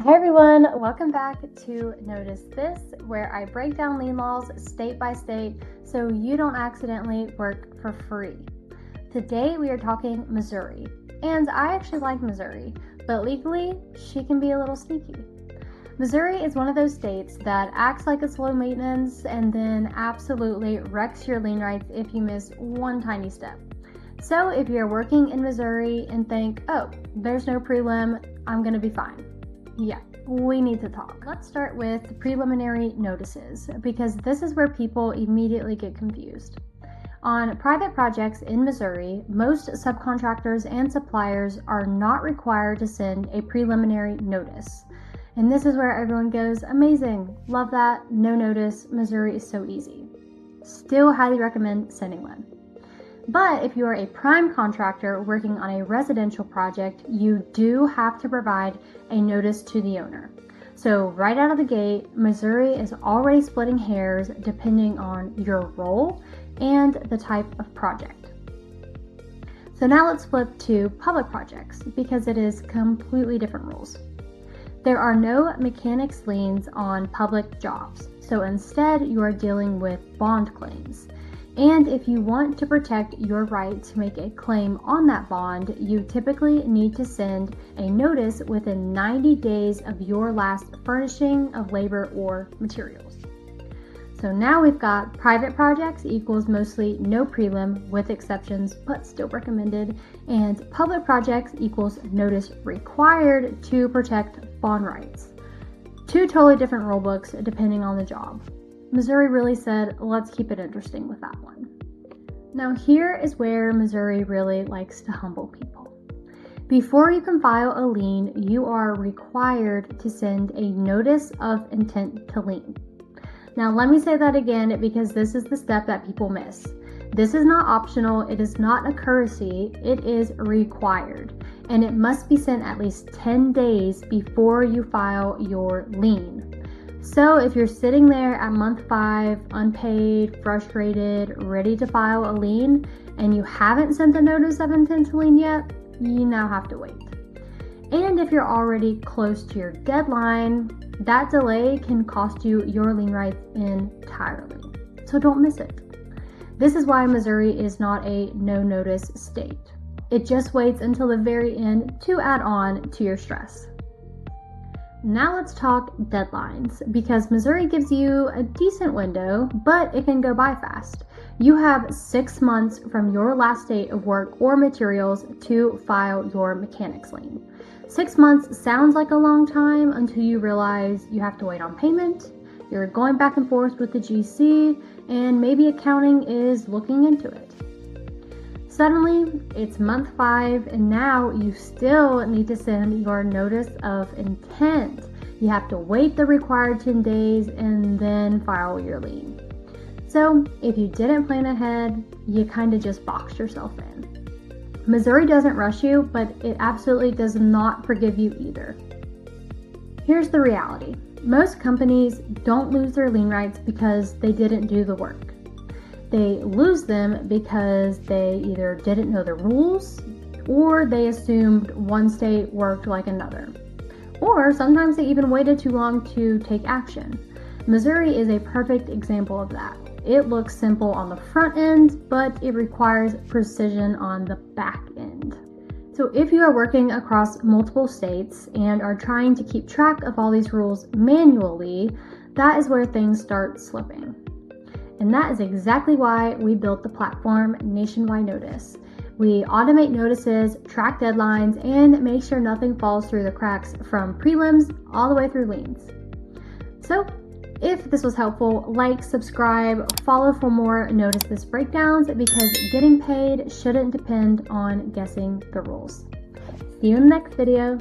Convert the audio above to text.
Hi everyone, welcome back to Notice This, where I break down lien laws state by state so you don't accidentally work for free. Today we are talking Missouri, and I actually like Missouri, but legally she can be a little sneaky. Missouri is one of those states that acts like it's low maintenance and then absolutely wrecks your lien rights if you miss one tiny step. So if you're working in Missouri and think, oh, there's no prelim, I'm gonna be fine. Yeah, we need to talk. Let's start with preliminary notices because this is where people immediately get confused. On private projects in Missouri, most subcontractors and suppliers are not required to send a preliminary notice. And this is where everyone goes, amazing, love that, no notice, Missouri is so easy. Still highly recommend sending one. But if you are a prime contractor working on a residential project, you do have to provide a notice to the owner. So right out of the gate, Missouri is already splitting hairs depending on your role and the type of project. So now let's flip to public projects because it is completely different rules. There are no mechanics liens on public jobs, so instead you are dealing with bond claims. And if you want to protect your right to make a claim on that bond, you typically need to send a notice within 90 days of your last furnishing of labor or materials. So now we've got private projects equals mostly no prelim with exceptions, but still recommended, and public projects equals notice required to protect bond rights. Two totally different rule books depending on the job. Missouri really said, let's keep it interesting with that one. Now here is where Missouri really likes to humble people. Before you can file a lien, you are required to send a notice of intent to lien. Now let me say that again because this is the step that people miss. This is not optional, it is not a courtesy, it is required. And it must be sent at least 10 days before you file your lien. So if you're sitting there at month 5, unpaid, frustrated, ready to file a lien, and you haven't sent the notice of intent to lien yet, you now have to wait. And if you're already close to your deadline, that delay can cost you your lien rights entirely. So don't miss it. This is why Missouri is not a no-notice state. It just waits until the very end to add on to your stress. Now let's talk deadlines, because Missouri gives you a decent window, but it can go by fast. You have 6 months from your last date of work or materials to file your mechanics lien. 6 months sounds like a long time until you realize you have to wait on payment, you're going back and forth with the GC, and maybe accounting is looking into it. Suddenly, it's month 5, and now you still need to send your notice of intent. You have to wait the required 10 days and then file your lien. So, if you didn't plan ahead, you kind of just boxed yourself in. Missouri doesn't rush you, but it absolutely does not forgive you either. Here's the reality. Most companies don't lose their lien rights because they didn't do the work. They lose them because they either didn't know the rules or they assumed one state worked like another. Or sometimes they even waited too long to take action. Missouri is a perfect example of that. It looks simple on the front end, but it requires precision on the back end. So if you are working across multiple states and are trying to keep track of all these rules manually, that is where things start slipping. And that is exactly why we built the platform Nationwide Notice. We automate notices, track deadlines, and make sure nothing falls through the cracks from prelims all the way through liens. So if this was helpful, like, subscribe, follow for more Notice This breakdowns because getting paid shouldn't depend on guessing the rules. See you in the next video.